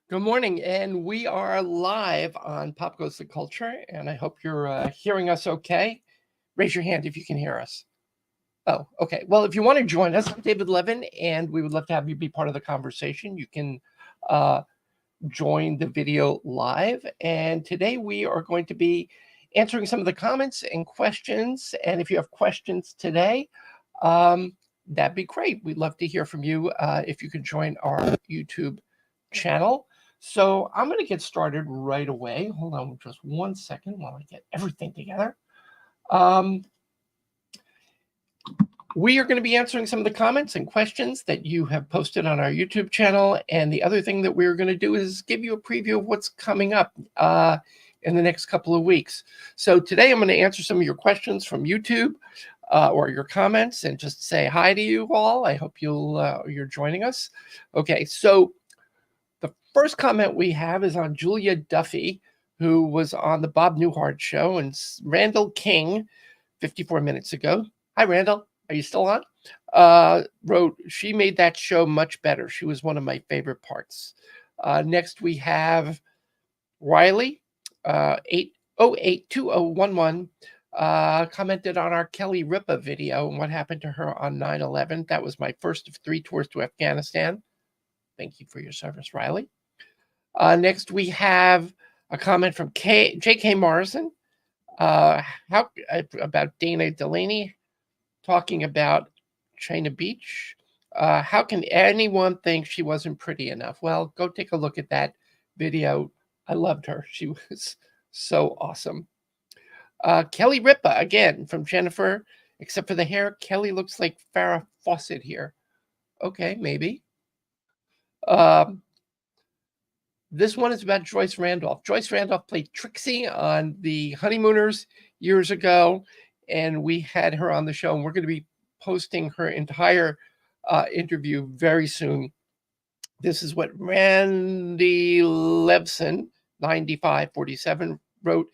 Good morning, and we are live on Pop Goes the Culture, and I hope you're hearing us okay. Raise your hand if you can hear us. Oh, okay. Well, if you want to join us, I'm David Levin, and we would love to have you be part of the conversation. You can uh, join the video live, and today we are going to be answering some of the comments and questions. And if you have questions today, um, that'd be great. We'd love to hear from you if you could join our YouTube channel. So I'm going to get started right away. Hold on just 1 second while I get everything together. We are going to be answering some of the comments and questions that you have posted on our YouTube channel. And the other thing that we're going to do is give you a preview of what's coming up in the next couple of weeks. So today I'm going to answer some of your questions from YouTube or your comments and just say hi to you all. I hope you're joining us. Okay, so the first comment we have is on Julia Duffy, who was on the Bob Newhart show, and Randall King 54 minutes ago. Hi, Randall. Are you still on? Wrote, she made that show much better. She was one of my favorite parts. Next, we have Riley, 8082011, commented on our Kelly Ripa video and what happened to her on 9/11. That was my first of 3 tours to Afghanistan. Thank you for your service, Riley. Next, we have a comment from J.K. Morrison about Dana Delaney talking about China Beach. How can anyone think she wasn't pretty enough? Well, go take a look at that video. I loved her. She was so awesome. Kelly Ripa, again, from Jennifer. Except for the hair, Kelly looks like Farrah Fawcett here. Okay, maybe. This one is about Joyce Randolph. Joyce Randolph played Trixie on The Honeymooners years ago, and we had her on the show, and we're going to be posting her entire interview very soon. This is what Randy Levson, 9547, wrote.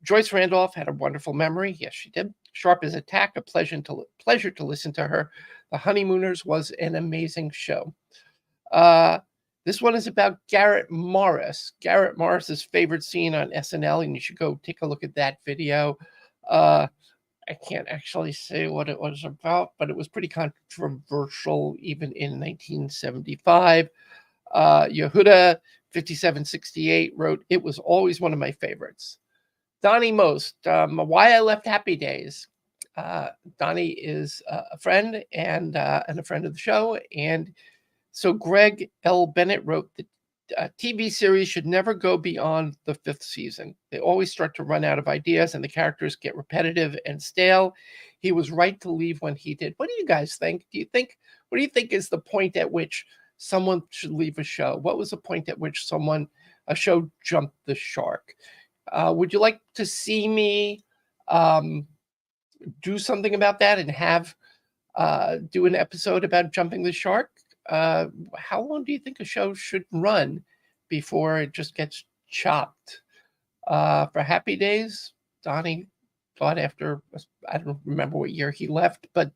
Joyce Randolph had a wonderful memory. Yes, she did. Sharp as a tack, a pleasure to listen to her. The Honeymooners was an amazing show. This one is about Garrett Morris. Garrett Morris's favorite scene on SNL, and you should go take a look at that video. I can't actually say what it was about, but it was pretty controversial even in 1975. Yehuda 5768 wrote, it was always one of my favorites. Donnie Most, why I left Happy Days. Donnie is a friend and a friend of the show, and so Greg L. Bennett wrote that TV series should never go beyond the 5th season. They always start to run out of ideas and the characters get repetitive and stale. He was right to leave when he did. What do you guys think? What do you think is the point at which someone should leave a show? What was the point at which a show jumped the shark? Would you like to see me do something about that and have do an episode about jumping the shark? How long do you think a show should run before it just gets chopped? For Happy Days, Donnie thought after, I don't remember what year he left, but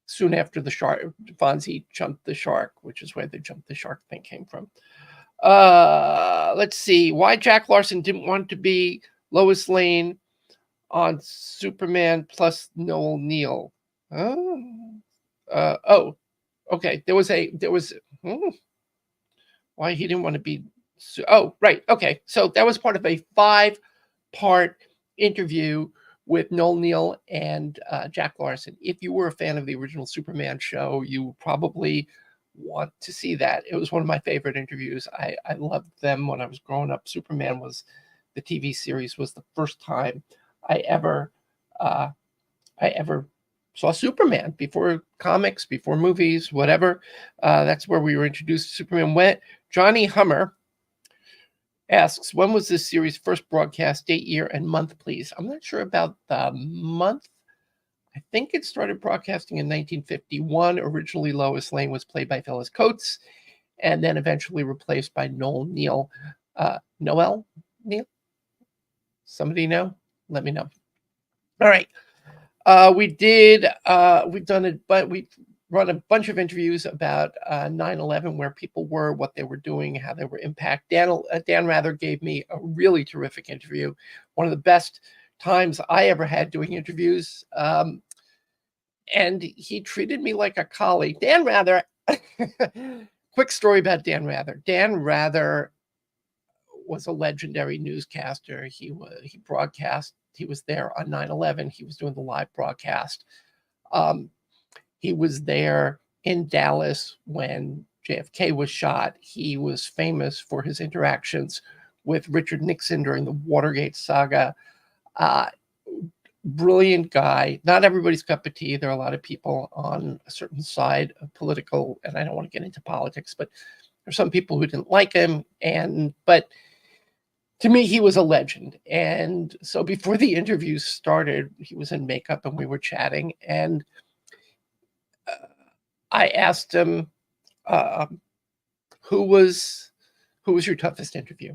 soon after the shark, Fonzie jumped the shark, which is where the jump the shark thing came from. Let's see, why Jack Larson didn't want to be Lois Lane on Superman plus Noel Neill. Okay. There was why he didn't want to be. Oh, right. Okay. So that was part of a 5-part interview with Noel Neill and Jack Larson. If you were a fan of the original Superman show, you probably want to see that. It was one of my favorite interviews. I loved them when I was growing up. Superman was the TV series was the first time I ever saw Superman, before comics, before movies, whatever. That's where we were introduced to Superman. Went Johnny Hummer asks, when was this series first broadcast? Date, year, and month, please. I'm not sure about the month. I think it started broadcasting in 1951. Originally, Lois Lane was played by Phyllis Coates, and then eventually replaced by Noel Neill. Noel Neill? Somebody know? Let me know. All right. We've done it, but run a bunch of interviews about 9/11, where people were, what they were doing, how they were impacted. Dan Rather gave me a really terrific interview, one of the best times I ever had doing interviews. And he treated me like a colleague. Dan Rather, quick story about Dan Rather. Dan Rather was a legendary newscaster. He broadcast. He was there on 9/11. He was doing the live broadcast. He was there in Dallas when JFK was shot. He was famous for his interactions with Richard Nixon during the Watergate saga. Brilliant guy. Not everybody's cup of tea. There are a lot of people on a certain side of political, and I don't want to get into politics, but there's some people who didn't like him. But to me, he was a legend. And so before the interview started, he was in makeup and we were chatting. And I asked him, who was your toughest interview?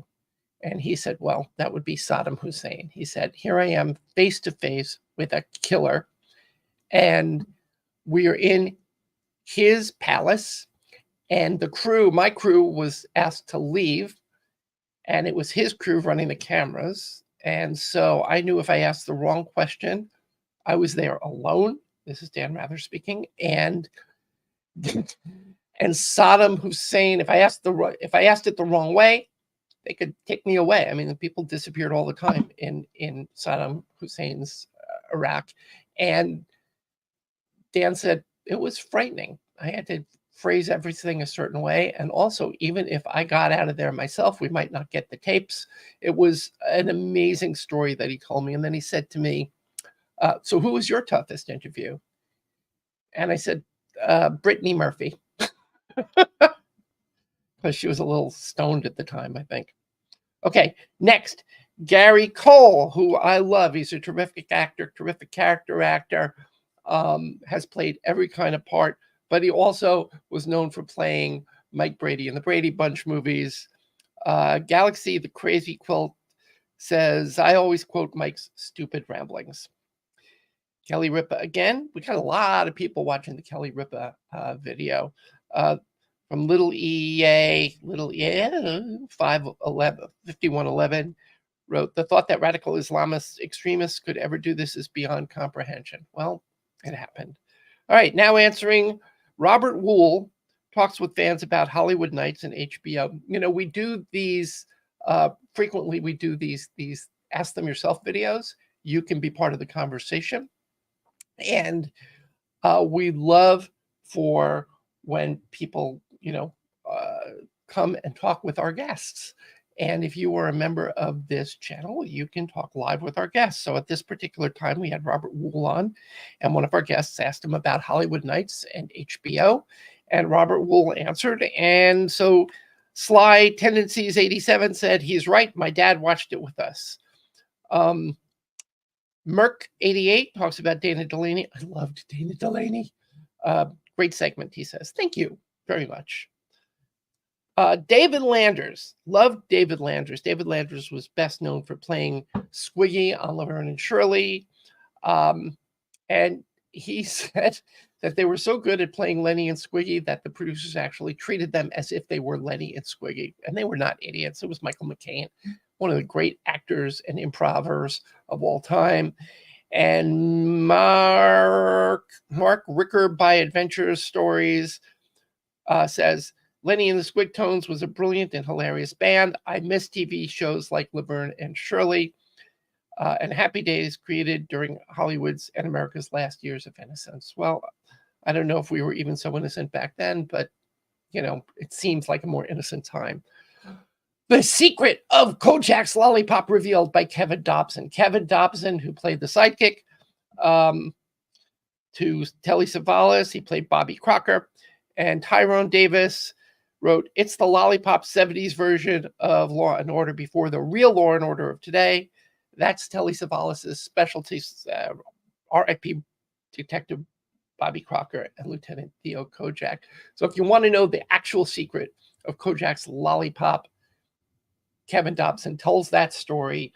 And he said, well, that would be Saddam Hussein. He said, here I am face to face with a killer. And we are in his palace. And the crew, my crew, was asked to leave. And it was his crew running the cameras. And so I knew if I asked the wrong question, I was there alone. This is Dan Rather speaking. And Saddam Hussein, if I asked it the wrong way, they could take me away. I mean, the people disappeared all the time in Saddam Hussein's Iraq. And Dan said it was frightening. I had to phrase everything a certain way. And also, even if I got out of there myself, we might not get the tapes. It was an amazing story that he told me. And then he said to me, so who was your toughest interview? And I said, Brittany Murphy. Because she was a little stoned at the time, I think. Okay, next, Gary Cole, who I love. He's a terrific actor, terrific character actor, has played every kind of part, but he also was known for playing Mike Brady in the Brady Bunch movies. Galaxy, the Crazy Quilt, says, I always quote Mike's stupid ramblings. Kelly Ripa again. We got a lot of people watching the Kelly Ripa video. From Little EA 5111 wrote, the thought that radical Islamist extremists could ever do this is beyond comprehension. Well, it happened. All right, now answering, Robert Wool talks with fans about Hollywood Nights and HBO. You know, we do these frequently. We do these Ask Them Yourself videos. You can be part of the conversation. And we love for when people, come and talk with our guests. And if you are a member of this channel, you can talk live with our guests. So at this particular time, we had Robert Wool on, and one of our guests asked him about Hollywood Nights and HBO, and Robert Wool answered. And so Sly Tendencies 87 said, he's right. My dad watched it with us. Merck 88 talks about Dana Delaney. I loved Dana Delaney. Great segment, he says. Thank you very much. David Landers. Loved David Landers. David Landers was best known for playing Squiggy on Laverne and Shirley. And he said that they were so good at playing Lenny and Squiggy that the producers actually treated them as if they were Lenny and Squiggy. And they were not idiots. It was Michael McCain, one of the great actors and improvers of all time. And Mark Ricker by Adventures Stories says, Lenny and the Squigtones was a brilliant and hilarious band. I miss TV shows like Laverne and Shirley and Happy Days created during Hollywood's and America's last years of innocence. Well, I don't know if we were even so innocent back then, but, it seems like a more innocent time. The Secret of Kojak's Lollipop revealed by Kevin Dobson. Kevin Dobson, who played the sidekick to Telly Savalas, he played Bobby Crocker, and Tyrone Davis wrote, it's the Lollipop 70s version of Law and Order before the real Law and Order of today. That's Telly Savalas' specialty, R.I.P. Detective Bobby Crocker and Lieutenant Theo Kojak. So if you want to know the actual secret of Kojak's Lollipop, Kevin Dobson tells that story.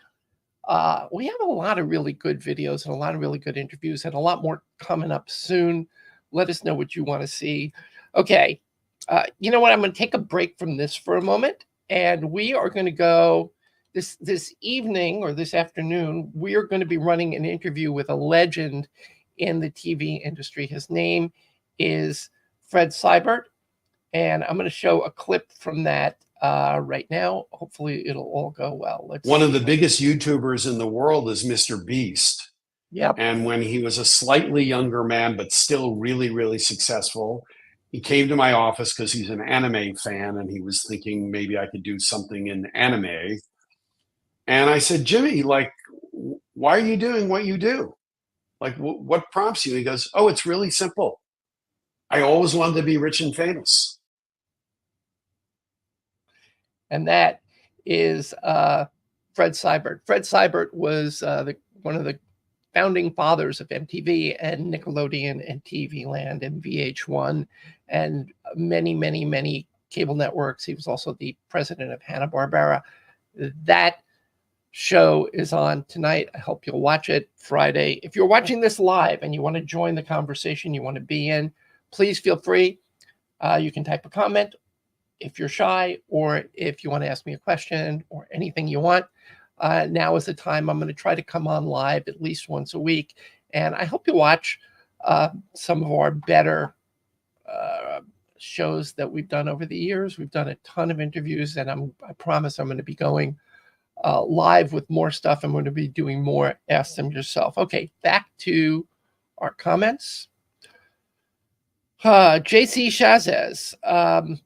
We have a lot of really good videos and a lot of really good interviews and a lot more coming up soon. Let us know what you want to see. Okay. You know what? I'm going to take a break from this for a moment, and we are going to go this evening or this afternoon. We are going to be running an interview with a legend in the TV industry. His name is Fred Seibert, and I'm going to show a clip from that right now. Hopefully, it'll all go well. One of the biggest YouTubers in the world is Mr. Beast. Yep. And when he was a slightly younger man, but still really, really successful, he came to my office because he's an anime fan and he was thinking maybe I could do something in anime. And I said, Jimmy, like, why are you doing what you do? Like, what prompts you? He goes, oh, it's really simple. I always wanted to be rich and famous. And that is Fred Seibert. Fred Seibert was one of the founding fathers of MTV and Nickelodeon and TV Land and VH1 and many, many, many cable networks. He was also the president of Hanna-Barbera. That show is on tonight. I hope you'll watch it Friday. If you're watching this live and you want to join the conversation, you want to be in, please feel free. You can type a comment if you're shy, or if you want to ask me a question or anything you want. Now is the time. I'm going to try to come on live at least once a week. And I hope you watch some of our better shows that we've done over the years. We've done a ton of interviews, and I promise I'm going to be going live with more stuff. I'm going to be doing more Ask Them Yourself. Okay, back to our comments. JC Chazes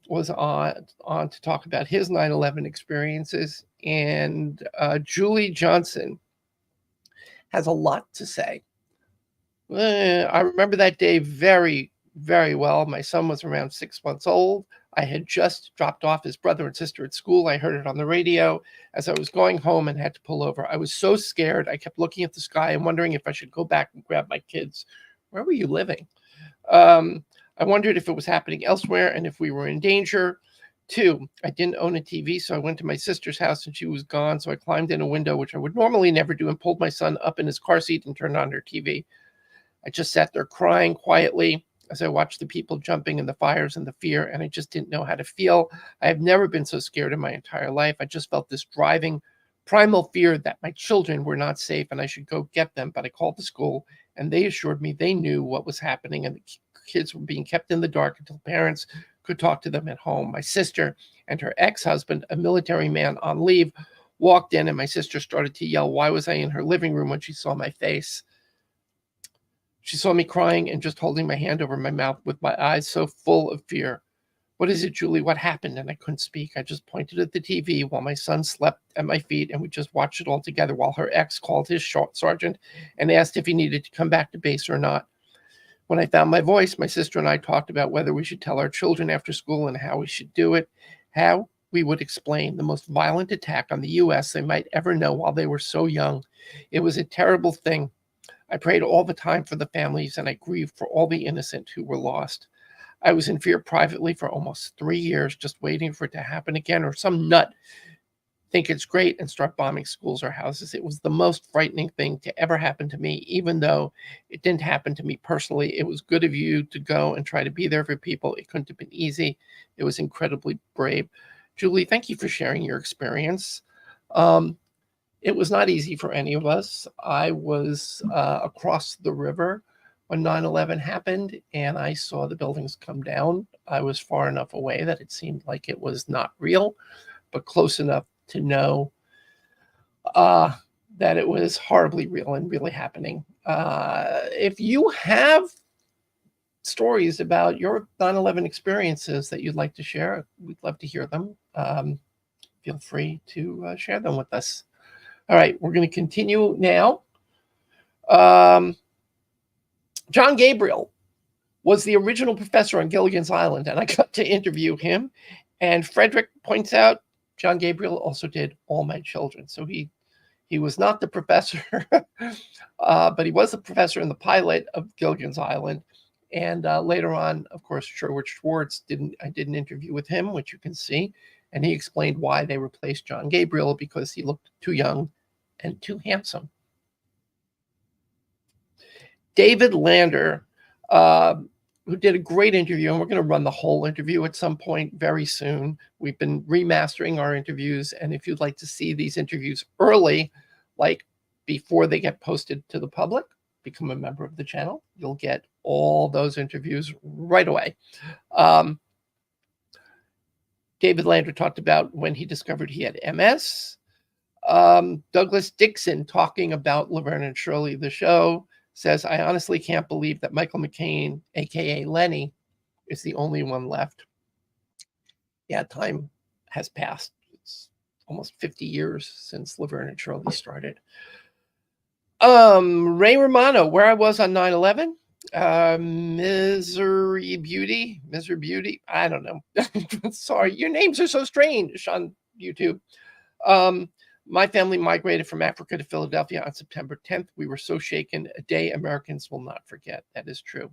was on to talk about his 9/11 experiences, and Julie Johnson has a lot to say. I remember that day very, very well. My son was around 6 months old. I had just dropped off his brother and sister at school. I heard it on the radio as I was going home and had to pull over. I was so scared. I kept looking at the sky and wondering if I should go back and grab my kids. Where were you living? I wondered if it was happening elsewhere and if we were in danger. 2, I didn't own a TV, so I went to my sister's house and she was gone. So I climbed in a window, which I would normally never do, and pulled my son up in his car seat and turned on her TV. I just sat there crying quietly as I watched the people jumping and the fires and the fear, and I just didn't know how to feel. I have never been so scared in my entire life. I just felt this driving, primal fear that my children were not safe and I should go get them. But I called the school and they assured me they knew what was happening and the kids were being kept in the dark until parents could talk to them at home. My sister and her ex-husband, a military man on leave, walked in, and my sister started to yell, why was I in her living room, when she saw my face. She saw me crying and just holding my hand over my mouth with my eyes so full of fear. What is it, Julie? What happened? And I couldn't speak. I just pointed at the TV while my son slept at my feet, and we just watched it all together while her ex called his sergeant and asked if he needed to come back to base or not. When I found my voice, my sister and I talked about whether we should tell our children after school and how we should do it, how we would explain the most violent attack on the U.S. they might ever know while they were so young. It was a terrible thing. I prayed all the time for the families, and I grieved for all the innocent who were lost. I was in fear privately for almost 3 years, just waiting for it to happen again, or some nut think it's great and start bombing schools or houses. It was the most frightening thing to ever happen to me, even though it didn't happen to me personally. It was good of you to go and try to be there for people. It couldn't have been easy. It was incredibly brave. Julie, thank you for sharing your experience. It was not easy for any of us. I was across the river when 9/11 happened, and I saw the buildings come down. I was far enough away that it seemed like it was not real, but close enough to know that it was horribly real and really happening. If you have stories about your 9/11 experiences that you'd like to share, we'd love to hear them. Feel free to share them with us. All right, we're going to continue now. John Gabriel was the original professor on Gilligan's Island, and I got to interview him. And Frederick points out John Gabriel also did All My Children. So he was not the professor, but he was the professor in the pilot of Gilligan's Island. And later on, of course, Sherwood Schwartz I did an interview with him, which you can see. And he explained why they replaced John Gabriel, because he looked too young and too handsome. David Lander who did a great interview, and we're going to run the whole interview at some point very soon. We've been remastering our interviews, and if you'd like to see these interviews early, like before they get posted to the public, become a member of the channel. You'll get all those interviews right away. David Lander talked about when he discovered he had MS. Douglas Dixon, talking about Laverne and Shirley, the show, says, I honestly can't believe that Michael McCain, aka Lenny, is the only one left. Yeah, time has passed. It's almost 50 years since Laverne and Shirley started. Ray Romano, Where I Was on 9/11. Misery Beauty. I don't know. Sorry, your names are so strange on YouTube. My family migrated from Africa to Philadelphia on September 10th. We were so shaken, a day Americans will not forget. That is true.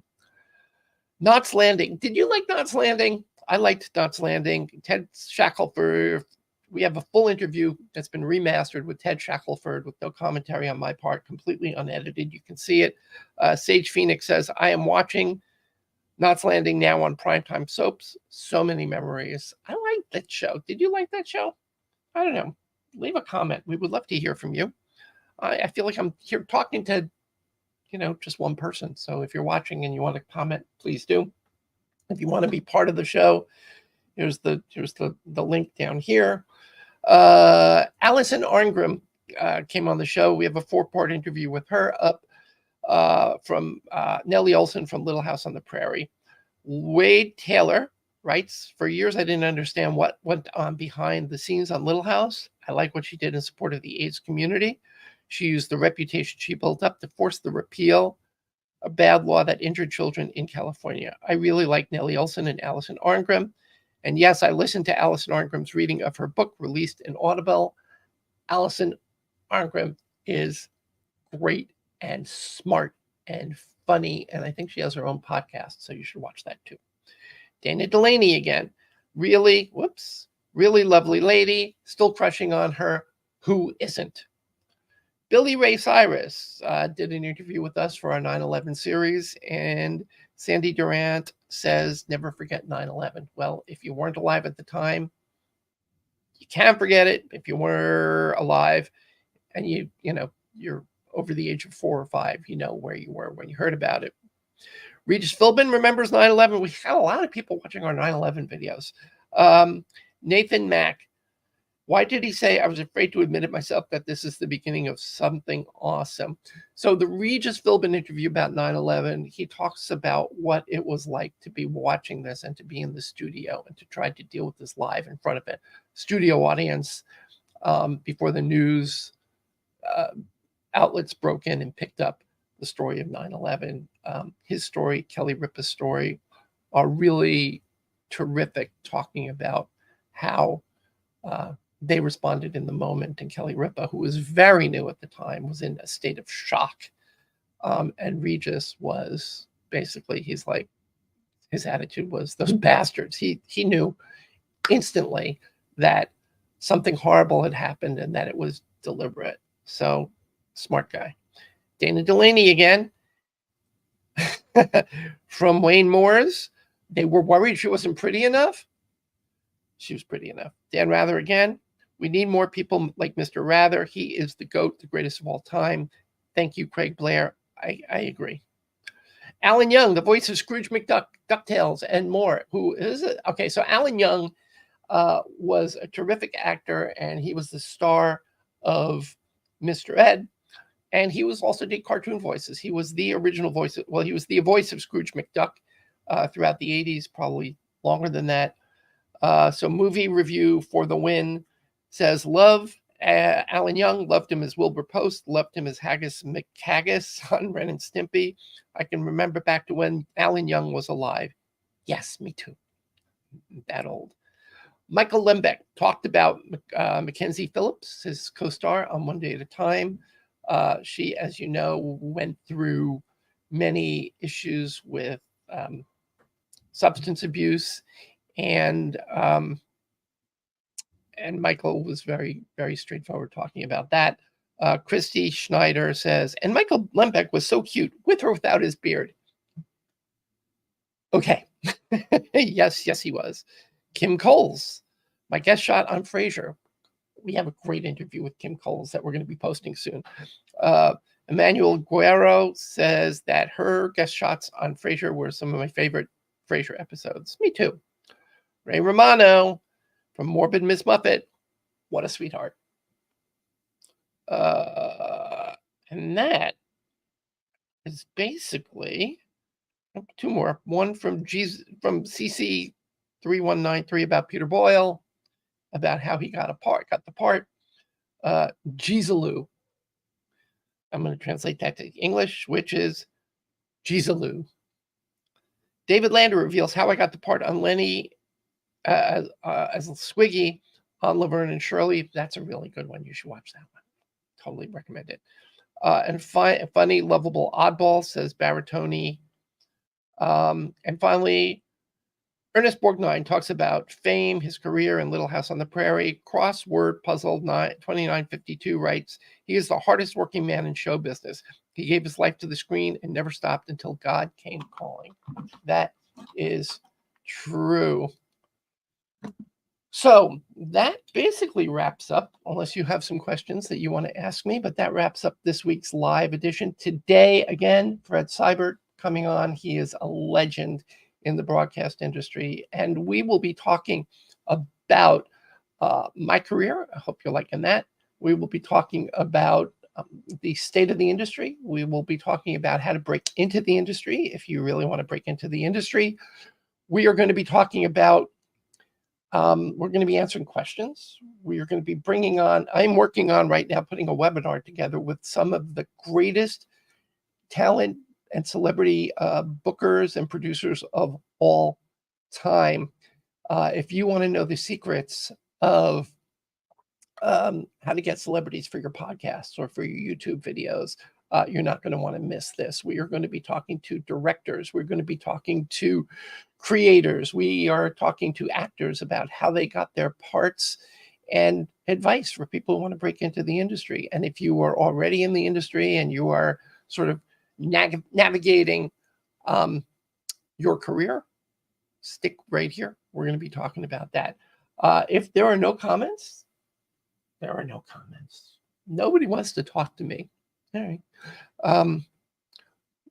Knots Landing. Did you like Knots Landing? I liked Knots Landing. Ted Shackelford. We have a full interview that's been remastered with Ted Shackelford with no commentary on my part, completely unedited. You can see it. Sage Phoenix says, I am watching Knots Landing now on primetime soaps. So many memories. I like that show. Did you like that show? I don't know. Leave a comment. We would love to hear from you. I feel like I'm here talking to, just one person. So if you're watching and you want to comment, please do. If you want to be part of the show, here's the link down here. Allison Arngrim came on the show. We have a 4-part interview with her up from Nellie Olson from Little House on the Prairie. Wade Taylor writes, for years I didn't understand what went on behind the scenes on Little House. I like what she did in support of the AIDS community. She used the reputation she built up to force the repeal of a bad law that injured children in California. I really like Nellie Olson and Allison Arngrim. And yes, I listened to Allison Arngrim's reading of her book released in Audible. Allison Arngrim is great and smart and funny. And I think she has her own podcast, so you should watch that too. Dana Delaney again. Really lovely lady. Still crushing on her. Who isn't? Billy Ray Cyrus did an interview with us for our 9/11 series, and Sandy Durant says, never forget 9/11. Well, if you weren't alive at the time, you can't forget it. If you were alive and you're over the age of 4 or 5, you know where you were when you heard about it. Regis Philbin remembers 9/11. We had a lot of people watching our 9/11 videos. Nathan Mack. Why did he say, I was afraid to admit it myself, that this is the beginning of something awesome? So the Regis Philbin interview about 9/11, he talks about what it was like to be watching this and to be in the studio and to try to deal with this live in front of a studio audience before the news outlets broke in and picked up the story of 9/11. His story, Kelly Ripa's story, are really terrific, talking about how they responded in the moment. And Kelly Ripa, who was very new at the time, was in a state of shock. And Regis was basically, his attitude was, those bastards. He knew instantly that something horrible had happened and that it was deliberate. So, smart guy. Dana Delaney again. From Wayne Moore's, they were worried she wasn't pretty enough. She was pretty enough. Dan Rather again. We need more people like Mr. Rather. He is the GOAT, the greatest of all time. Thank you, Craig Blair. I agree. Alan Young, the voice of Scrooge McDuck, DuckTales, and more. Who is it? Okay, so Alan Young was a terrific actor, and he was the star of Mr. Ed. And he was also did cartoon voices. He was the original voice. He was the voice of Scrooge McDuck throughout the 80s, probably longer than that. So movie review for the win says, love Alan Young, loved him as Wilbur Post, loved him as Haggis McHaggis on Ren and Stimpy. I can remember back to when Alan Young was alive. Yes, me too. That old. Michael Lembeck talked about Mackenzie Phillips, his co-star on One Day at a Time. She, as you know, went through many issues with substance abuse, and Michael was very, very straightforward talking about that. Christy Schneider says, and Michael Lembeck was so cute with or without his beard. Okay. Yes, he was. Kim Coles, my guest shot on Frasier. We have a great interview with Kim Coles that we're going to be posting soon. Emmanuel Guerrero says that her guest shots on Frasier were some of my favorite Frasier episodes. Me too. Ray Romano from Morbid Miss Muffet. What a sweetheart. And that is basically two more. One from CC 3193 about Peter Boyle, about how he got the part. Jeezaloo. I'm going to translate that to English, which is Jeezaloo. David Lander reveals how I got the part on Lenny as Squiggy on Laverne and Shirley. That's a really good one. You should watch that one. Totally recommend it. And funny, lovable oddball, says Baritoni. And finally, Ernest Borgnine talks about fame, his career, and Little House on the Prairie. Crossword Puzzle 2952 writes, he is the hardest working man in show business. He gave his life to the screen and never stopped until God came calling. That is true. So that basically wraps up, unless you have some questions that you want to ask me, but that wraps up this week's live edition. Today, again, Fred Seibert coming on. He is a legend in the broadcast industry, and we will be talking about my career. I hope you're liking that. We will be talking about the state of the industry. We will be talking about how to break into the industry if you really want to break into the industry. We are going to be talking about we're going to be answering questions. We are going to be bringing on, I'm working on right now putting a webinar together with some of the greatest talent and celebrity bookers and producers of all time. If you want to know the secrets of how to get celebrities for your podcasts or for your YouTube videos, you're not going to want to miss this. We are going to be talking to directors. We're going to be talking to creators. We are talking to actors about how they got their parts and advice for people who want to break into the industry. And if you are already in the industry and you are sort of navigating your career, stick right here. We're going to be talking about that. If there are no comments, there are no comments. Nobody wants to talk to me. All right.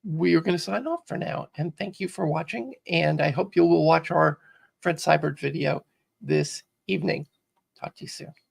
We are going to sign off for now. And thank you for watching. And I hope you will watch our Fred Seibert video this evening. Talk to you soon.